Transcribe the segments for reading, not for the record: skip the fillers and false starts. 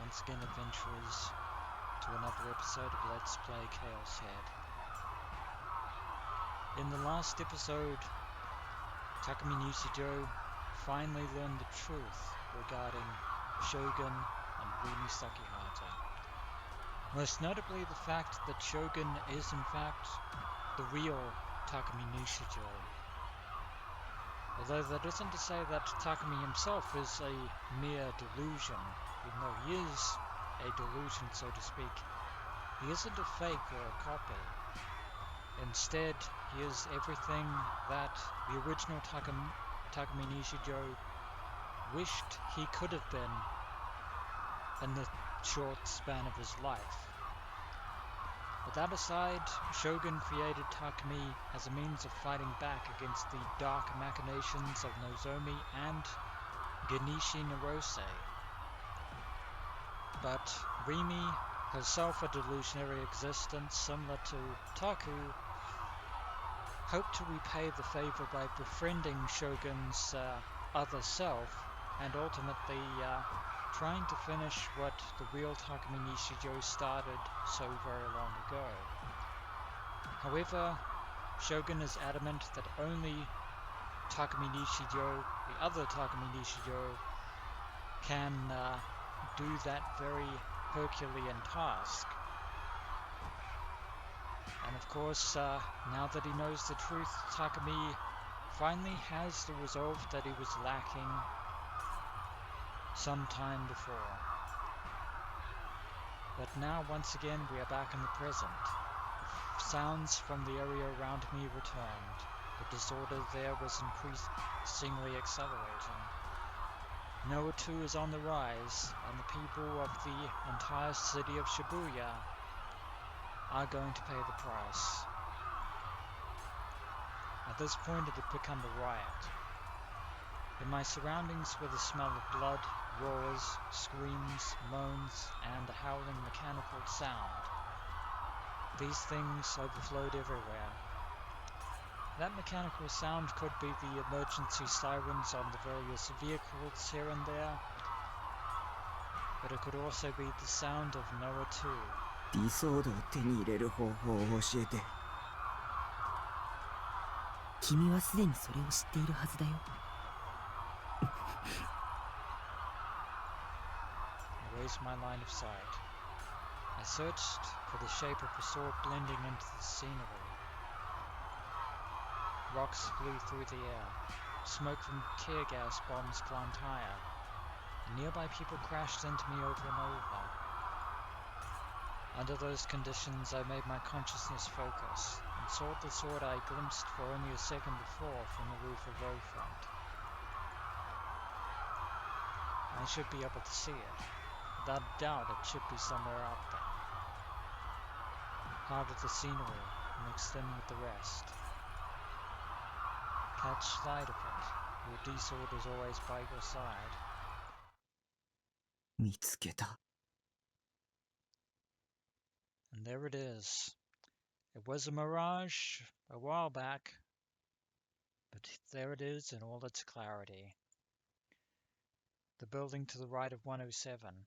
once again adventurers to another episode of Let's Play ChäoS Head. In the last episode, Takumi Nishijo finally learned the truth regarding Shogun and Rimi Sakihata. Most notably the fact that Shogun is in fact the real Takumi Nishijo. Although that isn't to say that Takumi himself is a mere delusion, even though he is a delusion, so to speak. He isn't a fake or a copy. Instead, he is everything that the original Takumi Nishijo wished he could have been in the short span of his life. But that aside, Shogun created Takumi as a means of fighting back against the dark machinations of Nozomi and Genishi Narose. But Rimi, herself a delusionary existence similar to Taku, hoped to repay the favor by befriending Shogun's other self and ultimately trying to finish what the real Takumi Nishijo started so very long ago. However, Shogun is adamant that only Takumi Nishijo, the other Takumi Nishijo, can do that very Herculean task. And of course, now that he knows the truth, Takumi finally has the resolve that he was lacking some time before. But now, once again, we are back in the present. Sounds from the area around me returned. The disorder there was increasingly accelerating. Noah too is on the rise, and the people of the entire city of Shibuya are going to pay the price. At this point, it had become a riot. In my surroundings were the smell of blood, roars, screams, moans, and a howling mechanical sound. These things overflowed everywhere. That mechanical sound could be the emergency sirens on the various vehicles here and there, but it could also be the sound of Noah too. 理想度を手に入れる方法を教えて。君はすでにそれを知っているはずだよ。I raised my line of sight. I searched for the shape of a sword blending into the scenery. Rocks flew through the air. Smoke from tear gas bombs climbed higher. And nearby people crashed into me over and over. Under those conditions, I made my consciousness focus and sought the sword I glimpsed for only a second before from the roof of O-Front. I should be able to see it. Without a doubt, it should be somewhere out there. Part of the scenery, mixed in with the rest. Catch sight of it. Your D-sword is always by your side. 見つけた。And there it is. It was a mirage a while back, but there it is in all its clarity. The building to the right of 107.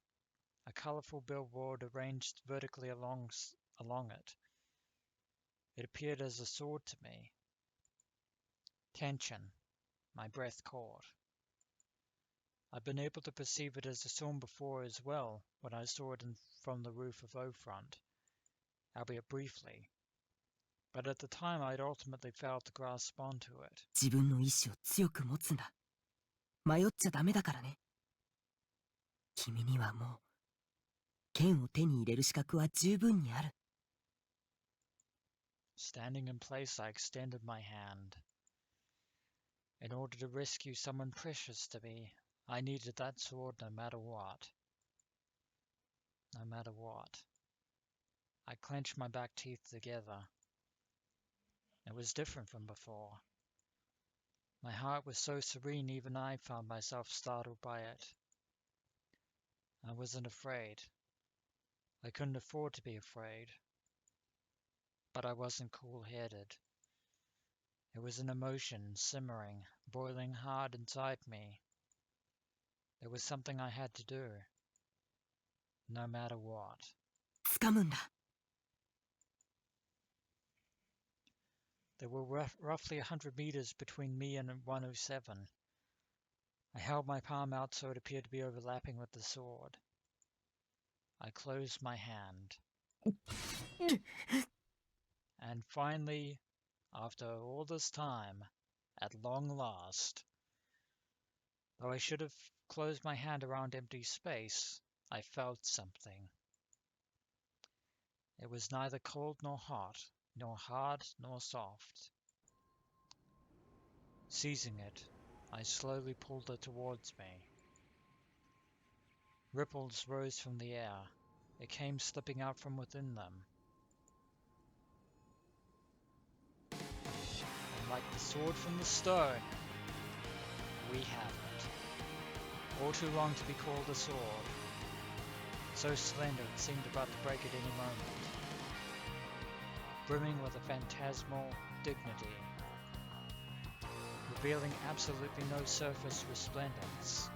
A colourful billboard arranged vertically along it. It appeared as a sword to me. Tension. My breath caught. I'd been able to perceive it as a sword before as well when I saw it from the roof of O-Front, albeit briefly. But at the time I'd ultimately failed to grasp onto it. 自分の意志を強く持つんだ。迷っちゃダメだからね。君にはもう剣を手に入れる資格は十分にある。Standing in place, I extended my hand. In order to rescue someone precious to me, I needed that sword no matter what. No matter what. I clenched my back teeth together. It was different from before. My heart was so serene even I found myself startled by it. I wasn't afraid. I couldn't afford to be afraid. But I wasn't cool-headed. It was an emotion simmering, boiling hard inside me. There was something I had to do. no matter what. 掴むんだ。 There were roughly 100 meters between me and 107. I held my palm out so it appeared to be overlapping with the sword. I closed my hand. And finally, after all this time, at long last, though I should have closed my hand around empty space, I felt something. It was neither cold nor hot, nor hard nor soft. Seizing it, I slowly pulled it towards me. Ripples rose from the air. It came slipping out from within them. And like the sword from the stone, we have it. All too long to be called a sword. So slender it seemed about to break at any moment. Brimming with a phantasmal dignity. Revealing absolutely no surface resplendence.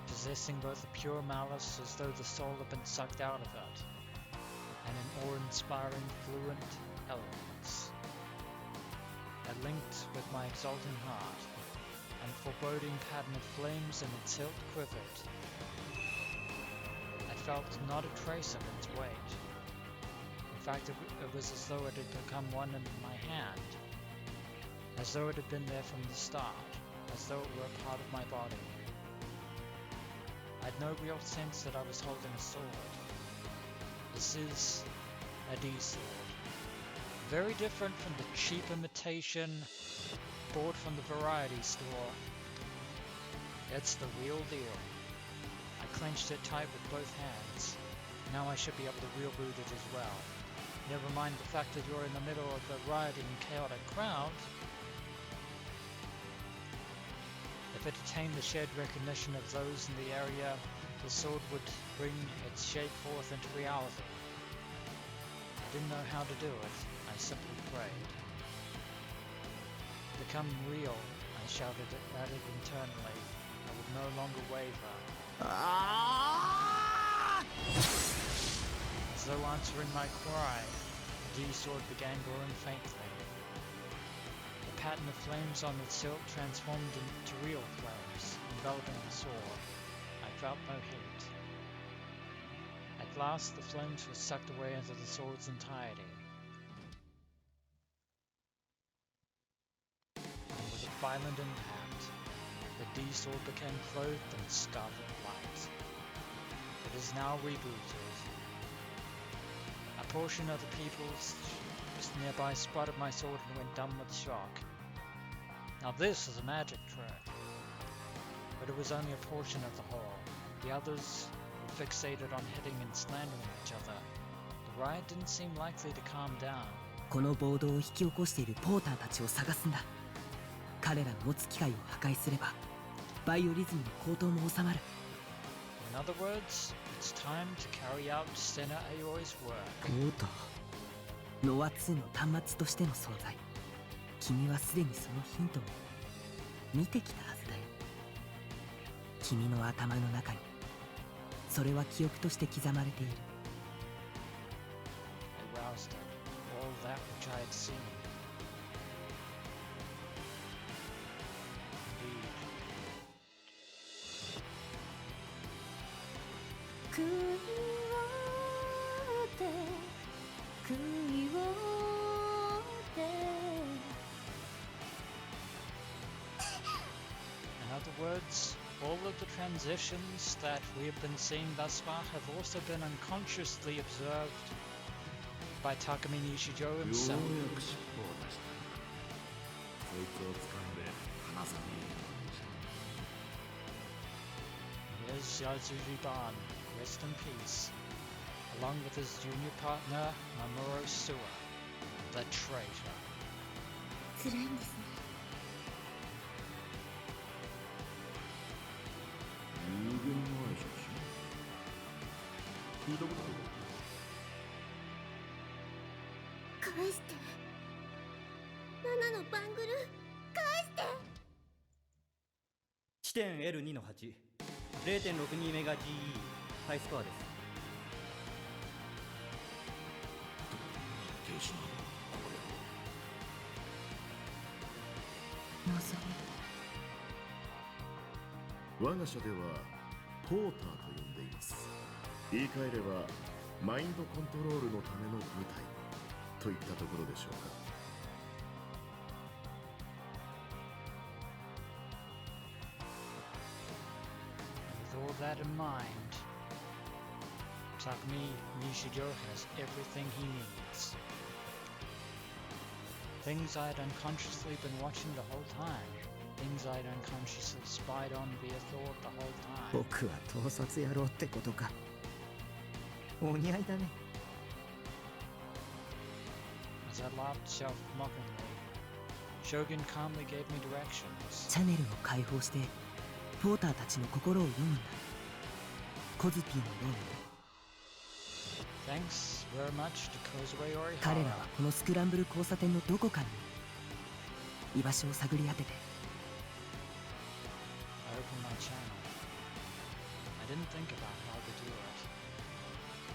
Possessing both a pure malice as though the soul had been sucked out of it, and an awe-inspiring fluent eloquence. It linked with my exulting heart, and foreboding pattern of flames in its hilt quivered. I felt not a trace of its weight. In fact, it was as though it had become one in my hand, as though it had been there from the start, as though it were a part of my body. I had no real sense that I was holding a sword. This is a D-sword. Very different from the cheap imitation bought from the variety store. It's the real deal. I clenched it tight with both hands. Now I should be able to wheel boot it as well. Never mind the fact that you're in the middle of a rioting, chaotic crowd. If it attained the shared recognition of those in the area, the sword would bring its shape forth into reality. I didn't know how to do it. I simply prayed. Become real, I shouted at it internally. I would no longer waver. As though answering my cry, the D-sword began glowing faintly. The pattern of flames on its hilt transformed into real flames, enveloping the sword. I felt no heat. At last, the flames were sucked away into the sword's entirety. And with a violent impact, the D-sword became clothed in scarlet light. It is now rebooted. A portion of the people nearby spotted my sword and went dumb with shock. Now this is a magic trick, but it was only a portion of the whole. The others were fixated on hitting and slandering each other. The riot didn't seem likely to calm down. この暴動を引き起こしているポーターたちを探すんだ。彼らの持つ機械を破壊すれば、バイオリズムの高騰も収まる。In other words, it's time to carry out Senna Aoi's work. ポーター、ノア2の端末としての存在。君はすでにそのヒントを見てきたはずだよ。君の頭の中に、それは記憶として刻まれている。I roused it, all that which I had seen. Indeed. 食い終わって食い終わって In other words, all of the transitions that we have been seeing thus far have also been unconsciously observed by Takumi Nishijo よう himself. やく尻尾を出したんだ。そいつを掴んで離さねえようにし Here's Yazuji Ban, rest in peace, along with his junior partner Mamoru Suwa, the traitor. 辛いんですね。有限の挨拶聞いたことある返して。7のバングル返して。地点 L2 の8 0.62 メガ GE ハイスコアです。停止なの望み。我が社ではポーターと呼んでいます。言い換えればマインドコントロールのための部隊といったところでしょうか。With all that in mind, Takumi Nishijo has everything he needs. Things I'd unconsciously been watching the whole time. Things I'd unconsciously spied on via thought the whole time. 僕は盗撮野郎ってことか。お似合いだね。As I laughed self-mockingly, Shogun calmly gave me directions. チャネルを解放してポーターたちの心を読むんだ。コズピーのように。 Thanks very much to Kozue Orihara. 彼らはこのスクランブル交差点のどこかに居場所を探り当てて。 I opened my channel. I didn't think about how to do it.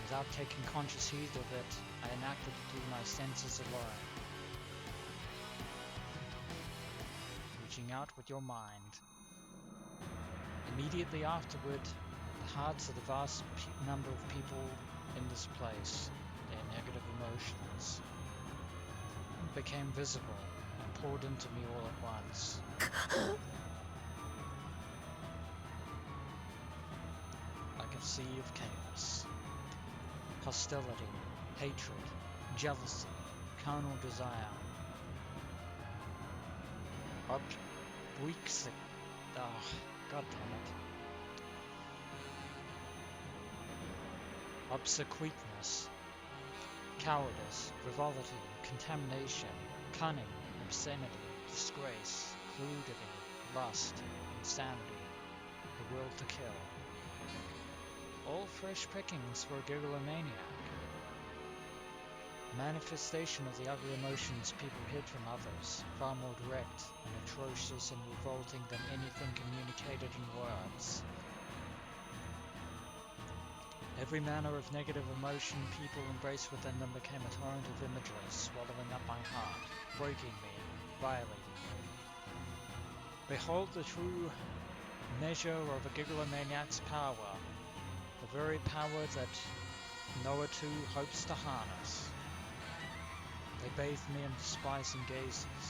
Without taking conscious heed of it, I enacted it through my senses alone. Reaching out with your mind. Immediately afterward, the hearts of the vast number of people in this place, their negative emotions, became visible and poured into me all at once. Like a sea of chaos. Hostility, hatred, jealousy, carnal desire. Weeks. Oh, god damn it. Obsequiousness, cowardice, frivolity, contamination, cunning, obscenity, disgrace, crudity, lust, insanity, the will to kill. All fresh pickings for a gigalomaniac. Manifestation of the ugly emotions people hid from others, far more direct and atrocious and revolting than anything communicated in words. Every manner of negative emotion people embraced within them became a torrent of imagery, swallowing up my heart, breaking me, violating me. Behold the true measure of a gigalomaniac's power, the very power that Noah too hopes to harness. They bathed me in despising gazes,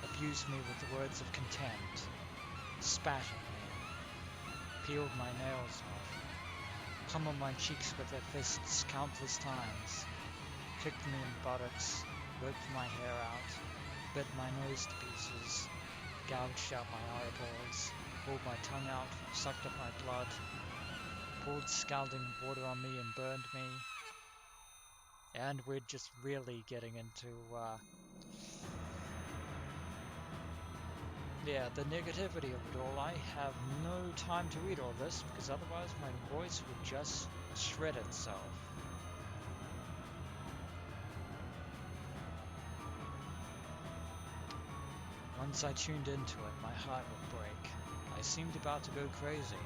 abused me with the words of contempt, spat at me, peeled my nails off, pummeled my cheeks with their fists countless times, kicked me in the buttocks, ripped my hair out, bit my nose to pieces, gouged out my eyeballs, pulled my tongue out, sucked up my blood, poured scalding water on me and burned me. And we're just really getting into, the negativity of it all. I have no time to read all this because otherwise my voice would just shred itself. Once I tuned into it, my heart would break. I seemed about to go crazy.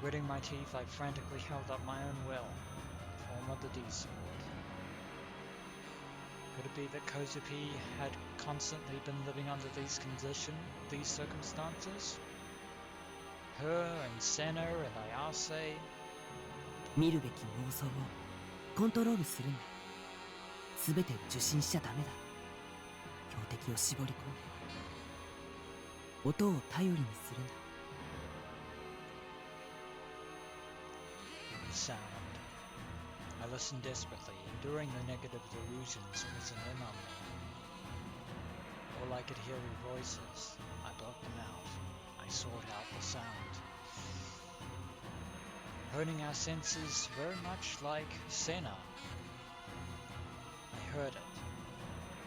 Gritting my teeth, I frantically held up my own will, in the form of the D-sword. Could it be that Kozupi had constantly been living under these circumstances? Her and Senna and Ayase. 見るべき妄想をコントロールするんだ。全てを受信しちゃダメだ。標的を絞り込む。音を頼りにするんだ。Sound. I listened desperately, enduring the negative delusions pressing in on me. All I could hear were voices. I blocked them out. I sought out the sound. Honing our senses very much like Senna. I heard it.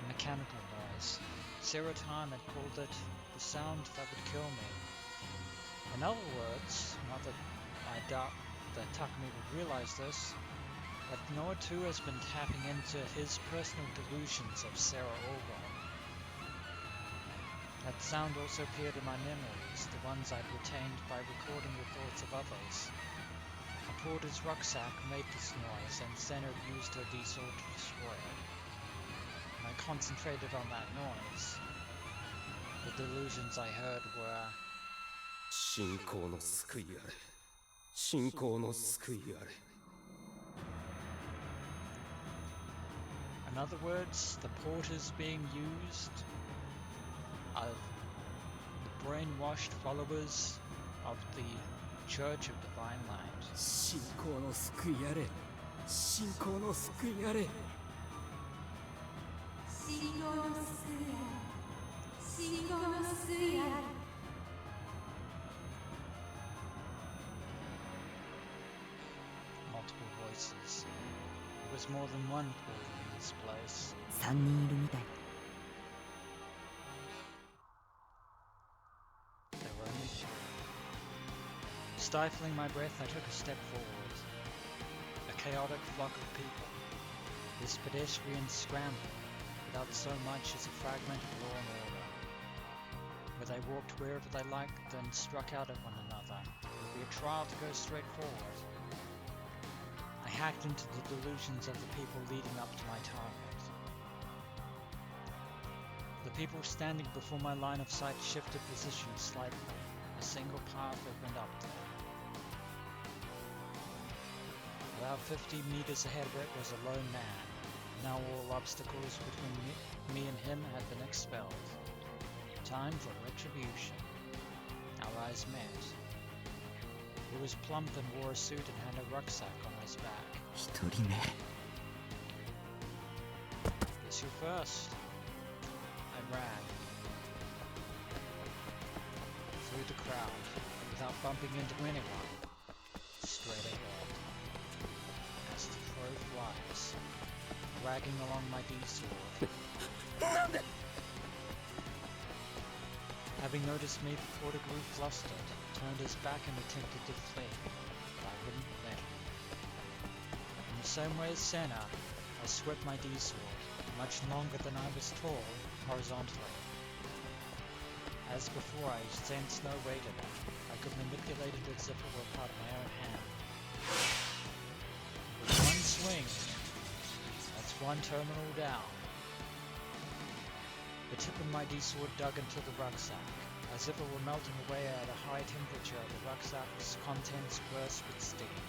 A mechanical noise. Serotan had called it the sound that would kill me. In other words, not that I doubt that Takumi would realize this, but Noah too has been tapping into his personal delusions of Sarah Orwell. That sound also appeared in my memories, the ones I'd retained by recording the thoughts of others. A porter's rucksack made this noise, and Senna used her diesel to destroy it. When I concentrated on that noise, the delusions I heard were... 信仰の救いあれ。信仰の救いあれ。 In other words, the porters being used are the brainwashed followers of the Church of Divine Light. 信仰の救いあれ。信仰の救いあれ。信仰の救いあれ。信仰の救いあれ。Multiple voices. There was more than one porter in this place. 3人いるみたいだ。 There were only three. Stifling my breath, I took a step forward. A chaotic flock of people. This pedestrian scramble, without so much as a fragment of law and order. Where they walked wherever they liked and struck out at one another. It would be a trial to go straight forward. I hacked into the delusions of the people leading up to my target. The people standing before my line of sight shifted position slightly. A single path opened up there. About 50 meters ahead of it was a lone man. Now all obstacles between me and him had been expelled. Time for retribution. Our eyes met. He was plump and wore a suit and had a rucksack on his back. 1人目。 Guess you first. I ran. Through the crowd, without bumping into anyone. Straight ahead. As the crow flies, dragging along my D-sword. Having noticed me, the porter grew flustered, turned his back and attempted to flee, but I wouldn't let him. In the same way as Senna, I swept my D-sword, much longer than I was tall, horizontally. As before, I sensed no weight in it. I could manipulate it as if it were part of my own hand. With one swing, that's one terminal down. The tip of my D-sword dug into the rucksack. As if it were melting away at a high temperature, the rucksack's contents burst with steam.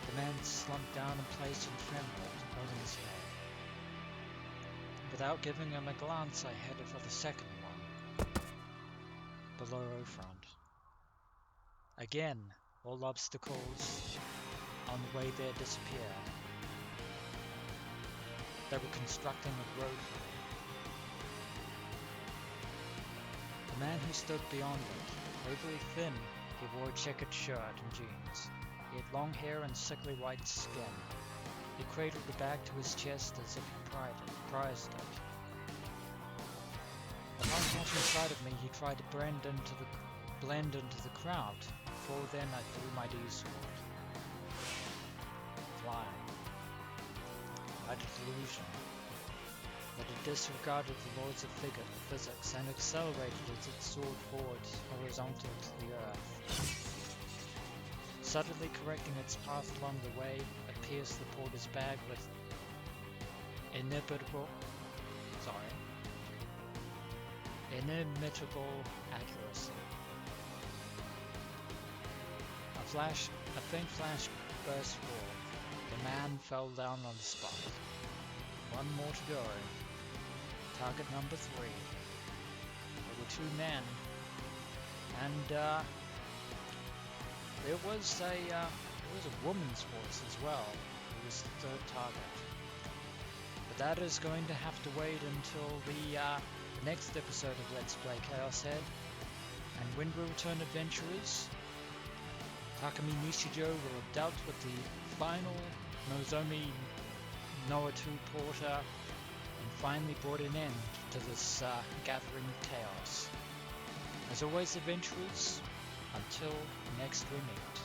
The man slumped down and placed and trembled, holding his head. Without giving him a glance, I headed for the second one, below Front. Again, all obstacles on the way there disappeared. They were constructing a road for me. The man who stood beyond it, overly thin, he wore a checkered shirt and jeans. He had long hair and sickly white skin. He cradled the bag to his chest as if he prized it. Upon catching sight of me, he tried to blend into the crowd. Before then, I threw my D-sword. Flying. I had a delusion that it disregarded the laws of physics and accelerated as it soared forward horizontal to the earth. Subtly correcting its path along the way, it pierced the porter's bag with inimitable accuracy. A faint flash burst forth. The man fell down on the spot. One more to go. Target number 3. There were 2 men, and there was a woman's voice as well. It was the 3rd target. But that is going to have to wait until the next episode of Let's Play ChäoS. And when we return, adventurers, Takumi Nishijo will have dealt with the final Nozomi Noa 2 porter and finally brought an end to this gathering chaos. As always, adventurers, until next we meet.